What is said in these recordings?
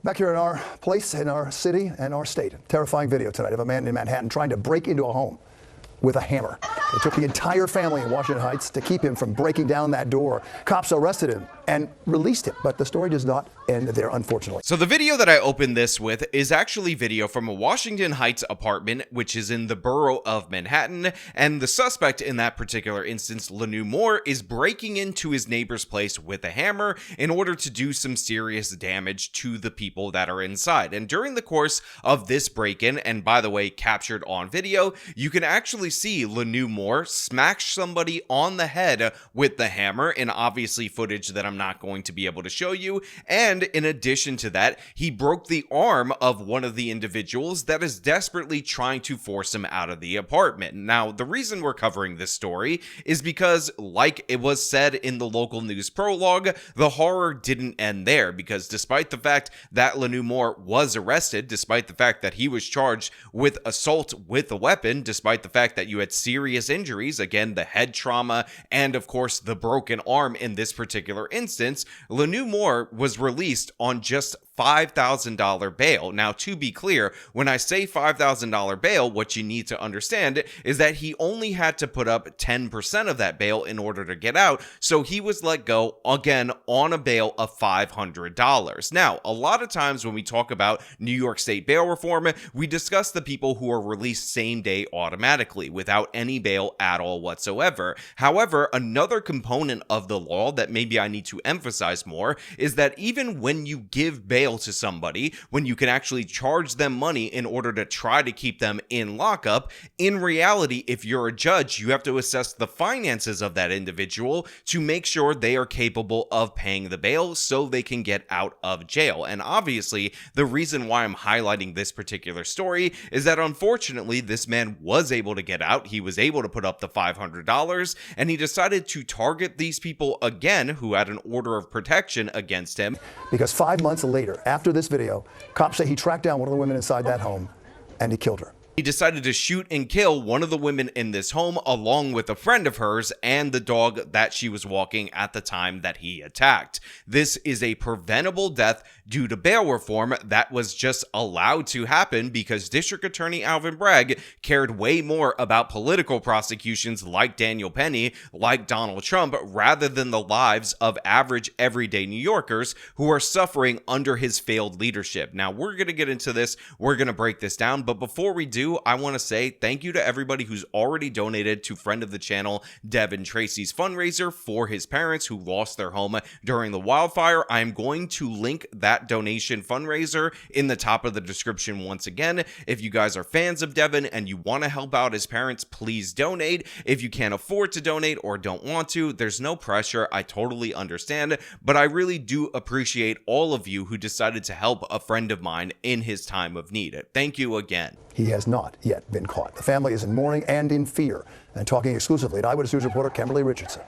Back here in our place, in our city and our state, terrifying video tonight of a man in Manhattan trying to break into a home with a hammer. It took the entire family in Washington Heights to keep him from breaking down that door. Cops arrested him and released him, but the story does not end there, unfortunately. So the video that I opened this with is actually video from a Washington Heights apartment, which is in the borough of Manhattan, and the suspect in that particular instance, Lanu Moore, is breaking into his neighbor's place with a hammer in order to do some serious damage to the people that are inside. And during the course of this break-in, and by the way, captured on video, you can actually see Lanu Moore smash somebody on the head with the hammer, in obviously footage that I'm not going to be able to show you. And in addition to that, he broke the arm of one of the individuals that is desperately trying to force him out of the apartment. Now, the reason we're covering this story is because, like it was said in the local news prologue, the horror didn't end there, because despite the fact that Lanu Moore was arrested, despite the fact that he was charged with assault with a weapon, despite the fact that you had serious injuries, again, the head trauma, and of course the broken arm in this particular instance, Lanu Moore was released on just $5,000 bail. Now, to be clear, when I say $5,000 bail, what you need to understand is that he only had to put up 10% of that bail in order to get out, so he was let go, again, on a bail of $500. Now, a lot of times when we talk about New York State bail reform, we discuss the people who are released same day automatically, without any bail at all whatsoever. However, another component of the law that maybe I need to emphasize more is that even when you give bail to somebody, when you can actually charge them money in order to try to keep them in lockup, in reality, if you're a judge, you have to assess the finances of that individual to make sure they are capable of paying the bail so they can get out of jail. And obviously, the reason why I'm highlighting this particular story is that unfortunately, this man was able to get out. He was able to put up the $500, and he decided to target these people again who had an order of protection against him. Because 5 months later, after this video, cops say he tracked down one of the women inside that home and he killed her. He decided to shoot and kill one of the women in this home, along with a friend of hers and the dog that she was walking at the time that he attacked. This is a preventable death due to bail reform that was just allowed to happen because District Attorney Alvin Bragg cared way more about political prosecutions like Daniel Penny, like Donald Trump, rather than the lives of average everyday New Yorkers who are suffering under his failed leadership. Now, we're going to get into this. We're going to break this down. But before we do, I want to say thank you to everybody who's already donated to friend of the channel, Devin Tracy's fundraiser for his parents who lost their home during the wildfire. I'm going to link that donation fundraiser in the top of the description once again. If you guys are fans of Devin and you want to help out his parents, please donate. If you can't afford to donate or don't want to, there's no pressure. I totally understand, but I really do appreciate all of you who decided to help a friend of mine in his time of need. Thank you again. He has not yet been caught. The family is in mourning and in fear. And talking exclusively to Eyewitness News reporter Kimberly Richardson.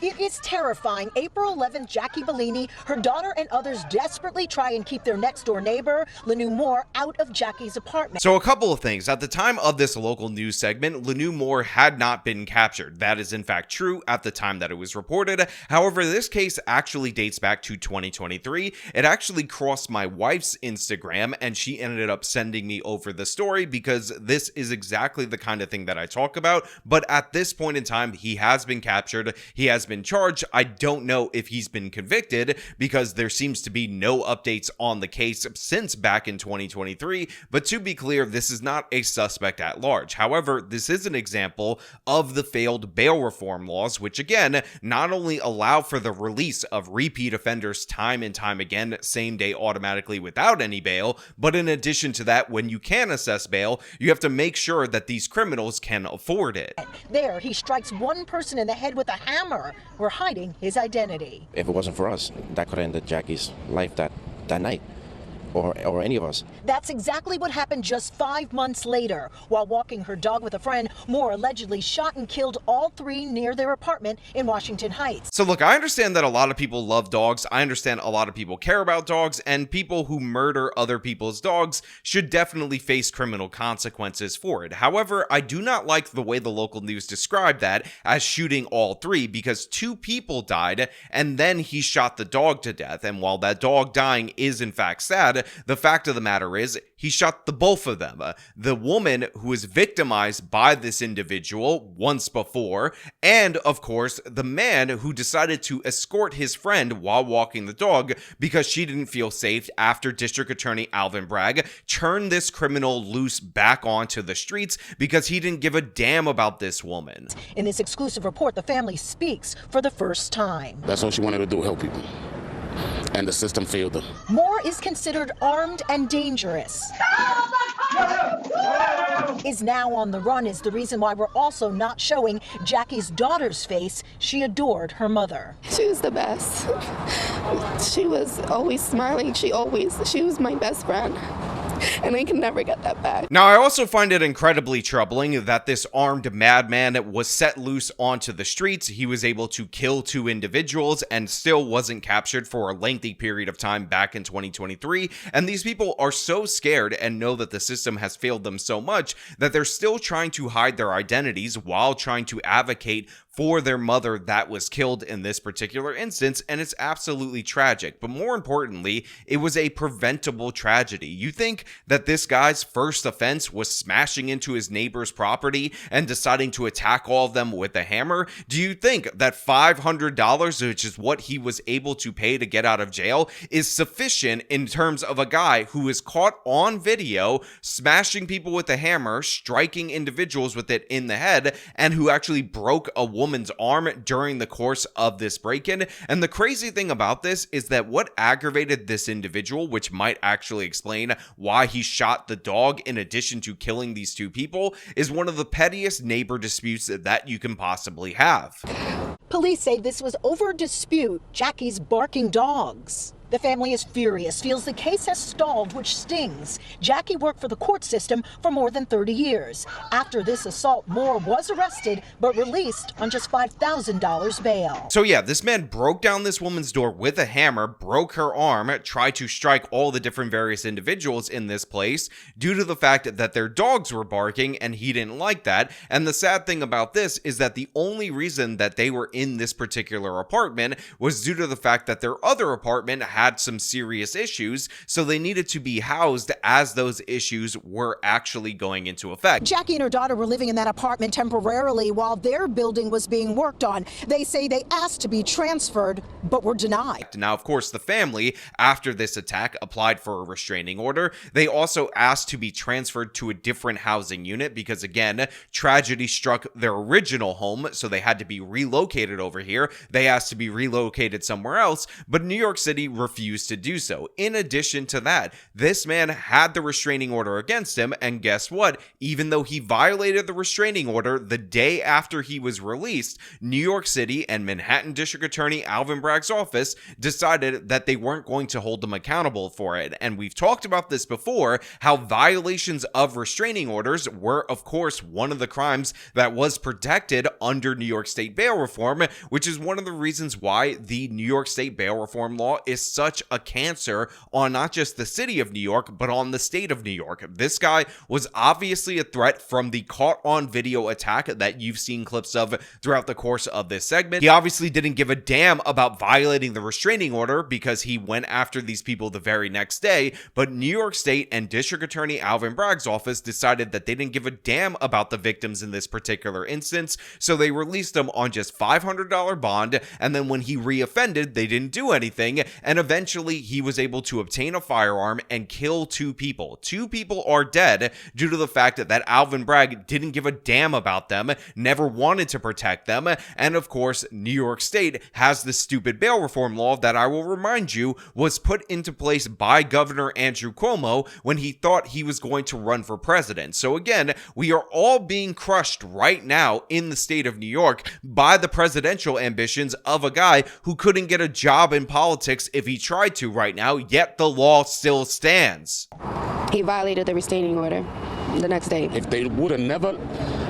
It is terrifying. April 11th, Jackie Bellini, her daughter and others desperately try and keep their next door neighbor, Lanu Moore, out of Jackie's apartment. So a couple of things. At the time of this local news segment, Lanu Moore had not been captured. That is in fact true at the time that it was reported. However, this case actually dates back to 2023. It actually crossed my wife's Instagram and she ended up sending me over the story because this is exactly the kind of thing that I talk about. But at this point in time, he has been captured. He has been charged. I don't know if he's been convicted because there seems to be no updates on the case since back in 2023. But to be clear, this is not a suspect at large. However, this is an example of the failed bail reform laws, which again, not only allow for the release of repeat offenders time and time again, same day automatically without any bail, but in addition to that, when you can assess bail, you have to make sure that these criminals can afford it. There, he strikes one person in the head with a hammer. We're hiding his identity. If it wasn't for us, that could have ended Jackie's life that night, or any of us. That's exactly what happened just 5 months later. While walking her dog with a friend, Moore allegedly shot and killed all three near their apartment in Washington Heights. So look, I understand that a lot of people love dogs. I understand a lot of people care about dogs, and people who murder other people's dogs should definitely face criminal consequences for it. However, I do not like the way the local news described that as shooting all three, because 2 people died and then he shot the dog to death. And while that dog dying is in fact sad, the fact of the matter is he shot the both of them. The woman who was victimized by this individual once before, and of course the man who decided to escort his friend while walking the dog because she didn't feel safe after District Attorney Alvin Bragg turned this criminal loose back onto the streets because he didn't give a damn about this woman. In this exclusive report, the family speaks for the first time. That's all she wanted to do, help people. And the system failed her. Moore is considered armed and dangerous. Is now on the run is the reason why we're also not showing Jackie's daughter's face. She adored her mother. She was the best. She was always smiling. She was my best friend. And I can never get that back. Now, I also find it incredibly troubling that this armed madman was set loose onto the streets. He was able to kill 2 individuals and still wasn't captured for a lengthy period of time back in 2023. And these people are so scared and know that the system has failed them so much that they're still trying to hide their identities while trying to advocate for their mother that was killed in this particular instance, and it's absolutely tragic. But more importantly, it was a preventable tragedy. You think that this guy's first offense was smashing into his neighbor's property and deciding to attack all of them with a hammer? Do you think that $500, which is what he was able to pay to get out of jail, is sufficient in terms of a guy who is caught on video smashing people with a hammer, striking individuals with it in the head, and who actually broke a woman's arm during the course of this break-in? And the crazy thing about this is that what aggravated this individual, which might actually explain why he shot the dog in addition to killing these 2 people, is one of the pettiest neighbor disputes that you can possibly have. Police say this was over a dispute, Jackie's barking dogs. The family is furious, feels the case has stalled, which stings. Jackie worked for the court system for more than 30 years. After this assault, Moore was arrested, but released on just $5,000 bail. So yeah, this man broke down this woman's door with a hammer, broke her arm, tried to strike all the different various individuals in this place due to the fact that their dogs were barking, and he didn't like that. And the sad thing about this is that the only reason that they were in this particular apartment was due to the fact that their other apartment had some serious issues, so they needed to be housed as those issues were actually going into effect. Jackie and her daughter were living in that apartment temporarily while their building was being worked on. They say they asked to be transferred, but were denied. Now, of course, the family, after this attack, applied for a restraining order. They also asked to be transferred to a different housing unit because, again, tragedy struck their original home, so they had to be relocated over here. They asked to be relocated somewhere else, but New York City refused to do so. In addition to that, this man had the restraining order against him, and guess what? Even though he violated the restraining order the day after he was released, New York City and Manhattan District Attorney Alvin Bragg's office decided that they weren't going to hold him accountable for it. And we've talked about this before, how violations of restraining orders were, of course, one of the crimes that was protected under New York State bail reform, which is one of the reasons why the New York State bail reform law is such a cancer on not just the city of New York, but on the state of New York. This guy was obviously a threat from the caught on video attack that you've seen clips of throughout the course of this segment. He obviously didn't give a damn about violating the restraining order because he went after these people the very next day, but New York State and District Attorney Alvin Bragg's office decided that they didn't give a damn about the victims in this particular instance, so they released him on just $500 bond, and then when he reoffended, they didn't do anything, and eventually he was able to obtain a firearm and kill 2 people. 2 people are dead due to the fact that Alvin Bragg didn't give a damn about them, never wanted to protect them, and of course, New York State has this stupid bail reform law that I will remind you was put into place by Governor Andrew Cuomo when he thought he was going to run for president. So again, we are all being crushed right now in the state of New York by the presidential ambitions of a guy who couldn't get a job in politics if he tried to right now, yet the law still stands. He violated the restraining order the next day. If they would have never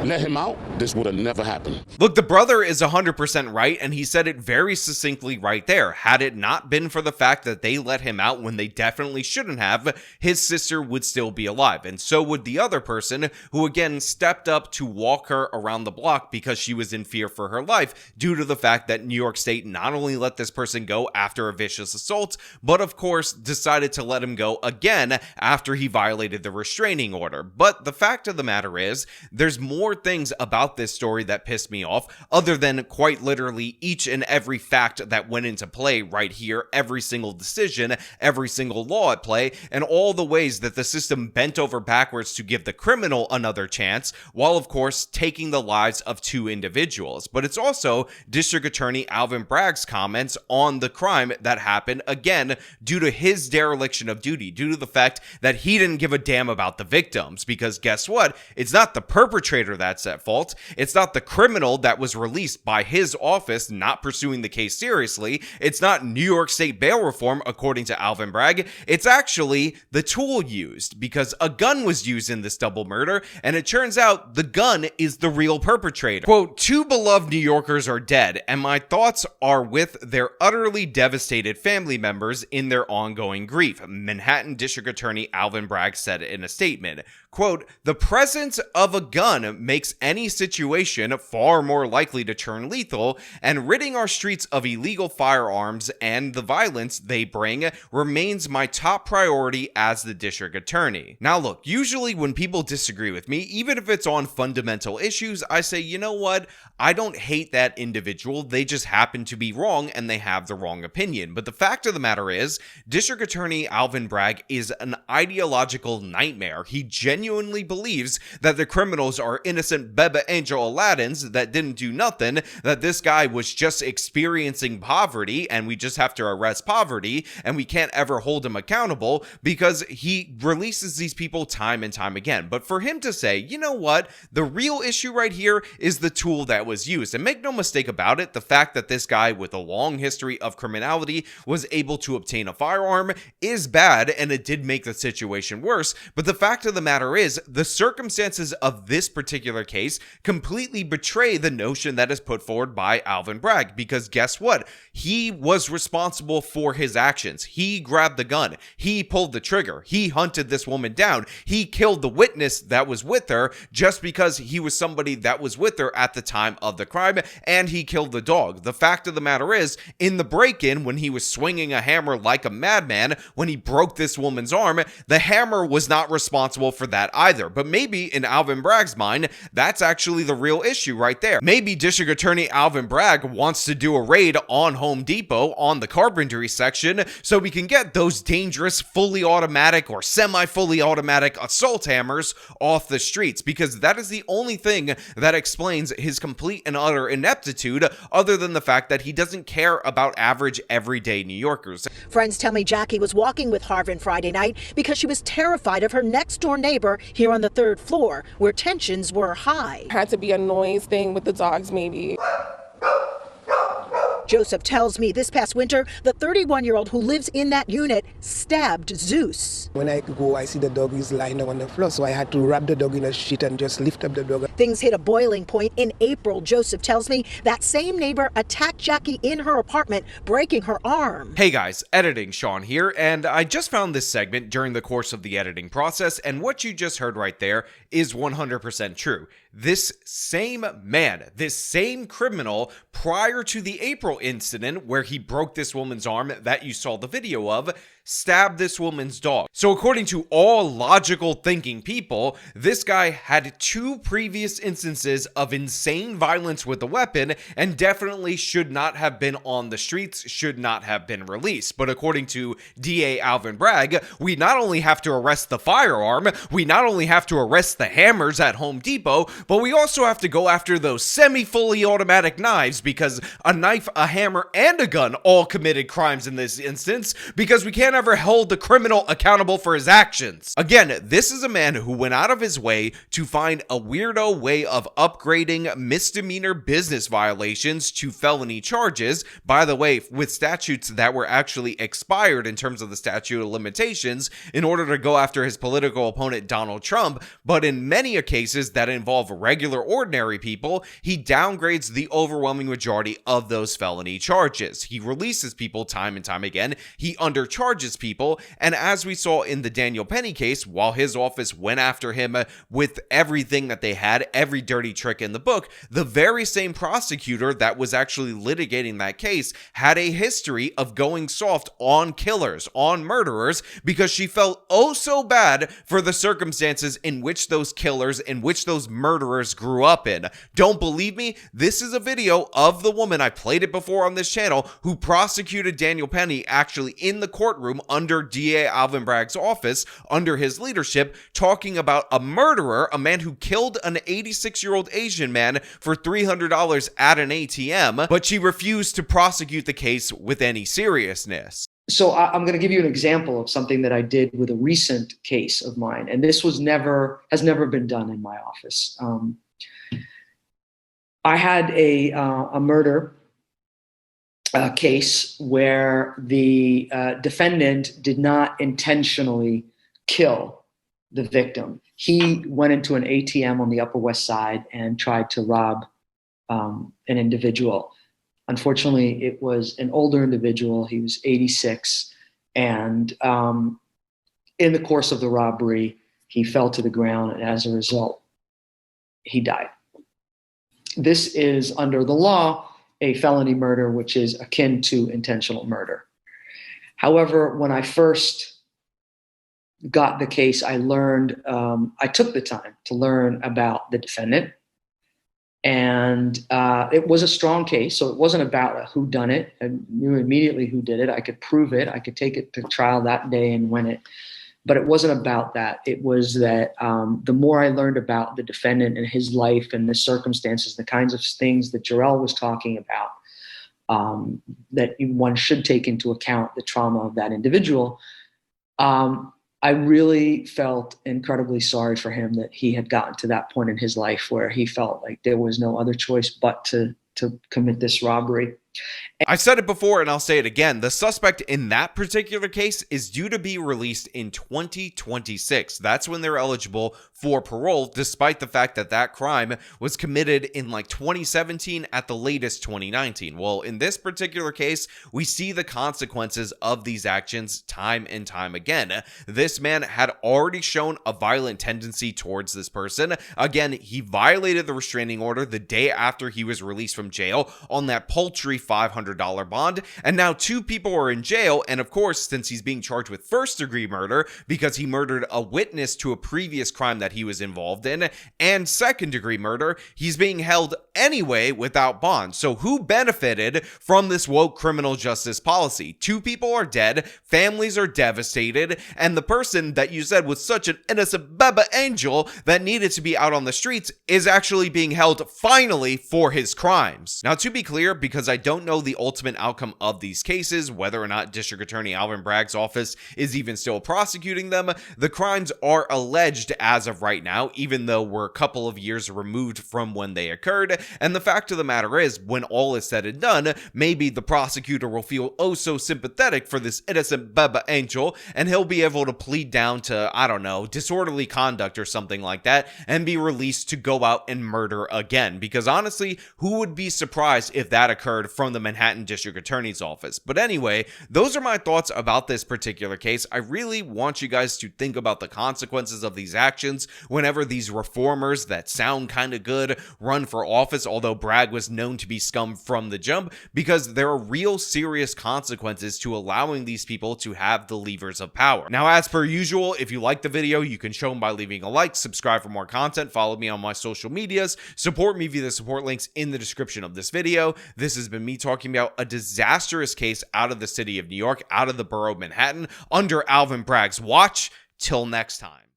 let him out, this would have never happened. Look, the brother is 100% right, and he said it very succinctly right there. Had it not been for the fact that they let him out when they definitely shouldn't have, his sister would still be alive, and so would the other person who again stepped up to walk her around the block because she was in fear for her life due to the fact that New York State not only let this person go after a vicious assault, but of course decided to let him go again after he violated the restraining order. But the fact of the matter is, there's more things about this story that pissed me off, other than quite literally each and every fact that went into play right here, every single decision, every single law at play, and all the ways that the system bent over backwards to give the criminal another chance, while of course taking the lives of two individuals. But it's also District Attorney Alvin Bragg's comments on the crime that happened, again, due to his dereliction of duty, due to the fact that he didn't give a damn about the victims, because guess what? It's not the perpetrator that's at fault. It's not the criminal that was released by his office not pursuing the case seriously. It's not New York State bail reform, according to Alvin Bragg. It's actually the tool used, because a gun was used in this double murder, and it turns out the gun is the real perpetrator. Quote, "Two beloved New Yorkers are dead, and my thoughts are with their utterly devastated family members in their ongoing grief," Manhattan District Attorney Alvin Bragg said in a statement. Quote, "The presence of a gun makes any situation far more likely to turn lethal, and ridding our streets of illegal firearms and the violence they bring remains my top priority as the district attorney." Now look, usually when people disagree with me, even if it's on fundamental issues, I say, you know what? I don't hate that individual. They just happen to be wrong and they have the wrong opinion. But the fact of the matter is, District Attorney Alvin Bragg is an ideological nightmare. He genuinely believes that the criminals are innocent Beba Angel Aladdins that didn't do nothing, that this guy was just experiencing poverty and we just have to arrest poverty and we can't ever hold him accountable because he releases these people time and time again. But for him to say, you know what, the real issue right here is the tool that was used. And make no mistake about it, the fact that this guy with a long history of criminality was able to obtain a firearm is bad, and it did make the situation worse. But the fact of the matter is, the circumstances of this particular case completely betray the notion that is put forward by Alvin Bragg, because guess what? He was responsible for his actions. He grabbed the gun. He pulled the trigger. He hunted this woman down. He killed the witness that was with her just because he was somebody that was with her at the time of the crime, and he killed the dog. The fact of the matter is, in the break-in, when he was swinging a hammer like a madman, when he broke this woman's arm, the hammer was not responsible for that either. But maybe in Alvin Bragg's mind, that's actually the real issue right there. Maybe District Attorney Alvin Bragg wants to do a raid on Home Depot on the carpentry section so we can get those dangerous fully automatic or semi-fully automatic assault hammers off the streets, because that is the only thing that explains his complete and utter ineptitude, other than the fact that he doesn't care about average everyday New Yorkers. Friends tell me Jackie was walking with Harvin Friday night because she was terrified of her next door neighbor here on the third floor, where tensions were high. Had to be a noise thing with the dogs, maybe. Joseph tells me this past winter, the 31-year-old who lives in that unit stabbed Zeus. When I go, I see the dog is lying on the floor, so I had to wrap the dog in a sheet and just lift up the dog. Things hit a boiling point in April. Joseph tells me that same neighbor attacked Jackie in her apartment, breaking her arm. Hey guys, editing Sean here, and I just found this segment during the course of the editing process, and what you just heard right there is 100% true. This same man, this same criminal, prior to the April incident where he broke this woman's arm that you saw the video of, stabbed this woman's dog. So according to all logical thinking people, this guy had two previous instances of insane violence with a weapon and definitely should not have been on the streets, should not have been released. But according to DA Alvin Bragg, we not only have to arrest the firearm, we not only have to arrest the hammers at Home Depot, but we also have to go after those semi-fully automatic knives, because a knife, a hammer, and a gun all committed crimes in this instance, because we can't ever hold the criminal accountable for his actions. Again, this is a man who went out of his way to find a weirdo way of upgrading misdemeanor business violations to felony charges, by the way, with statutes that were actually expired in terms of the statute of limitations, in order to go after his political opponent Donald Trump. But in many cases that involve regular ordinary people, he downgrades the overwhelming majority of those felony charges. He releases people time and time again, he undercharges people, and as we saw in the Daniel Penny case, while his office went after him with everything that they had, every dirty trick in the book, the very same prosecutor that was actually litigating that case had a history of going soft on killers, on murderers, because she felt oh so bad for the circumstances in which those killers, in which those murderers grew up in. Don't believe me? This is a video of the woman, I played it before on this channel, who prosecuted Daniel Penny actually in the courtroom under DA Alvin Bragg's office, under his leadership, talking about a murderer, a man who killed an 86-year-old Asian man for $300 at an ATM, but she refused to prosecute the case with any seriousness. So I'm going to give you an example of something that I did with a recent case of mine, and this has never been done in my office. I had a murder case where the defendant did not intentionally kill the victim. He went into an ATM on the Upper West Side and tried to rob an individual. Unfortunately, it was an older individual. He was 86. And in the course of the robbery, he fell to the ground. And as a result, he died. This is, under the law, a felony murder, which is akin to intentional murder. However, when I first got the case, I learned, I took the time to learn about the defendant. And it was a strong case, so it wasn't about a whodunit. I knew immediately who did it. I could prove it. I could take it to trial that day and win it. But it wasn't about that. It was that the more I learned about the defendant and his life and the circumstances, the kinds of things that Jarrell was talking about, that one should take into account the trauma of that individual, I really felt incredibly sorry for him that he had gotten to that point in his life where he felt like there was no other choice but to commit this robbery. I've said it before and I'll say it again. The suspect in that particular case is due to be released in 2026. That's when they're eligible for parole, despite the fact that that crime was committed in like 2017, at the latest 2019. Well, in this particular case, we see the consequences of these actions time and time again. This man had already shown a violent tendency towards this person. Again, he violated the restraining order the day after he was released from jail on that paltry $500 bond, and now two people are in jail. And of course, since he's being charged with first-degree murder because he murdered a witness to a previous crime that he was involved in, and second-degree murder, he's being held anyway without bond. So who benefited from this woke criminal justice policy? Two people are dead, families are devastated, and the person that you said was such an innocent baby angel that needed to be out on the streets is actually being held finally for his crimes. Now, to be clear, because I don't know the ultimate outcome of these cases, whether or not District Attorney Alvin Bragg's office is even still prosecuting them, the crimes are alleged as of right now, even though we're a couple of years removed from when they occurred. And the fact of the matter is, when all is said and done, maybe the prosecutor will feel oh so sympathetic for this innocent baby angel, and he'll be able to plead down to, I don't know, disorderly conduct or something like that, and be released to go out and murder again. Because honestly, who would be surprised if that occurred from the Manhattan District Attorney's office? But anyway, those are my thoughts about this particular case. I really want you guys to think about the consequences of these actions whenever these reformers that sound kind of good run for office, although Bragg was known to be scum from the jump, because there are real serious consequences to allowing these people to have the levers of power. Now, as per usual, if you like the video, you can show them by leaving a like, subscribe for more content, follow me on my social medias, support me via the support links in the description of this video. This has been me talking about a disastrous case out of the city of New York, out of the borough of Manhattan, under Alvin Bragg's watch. Till next time.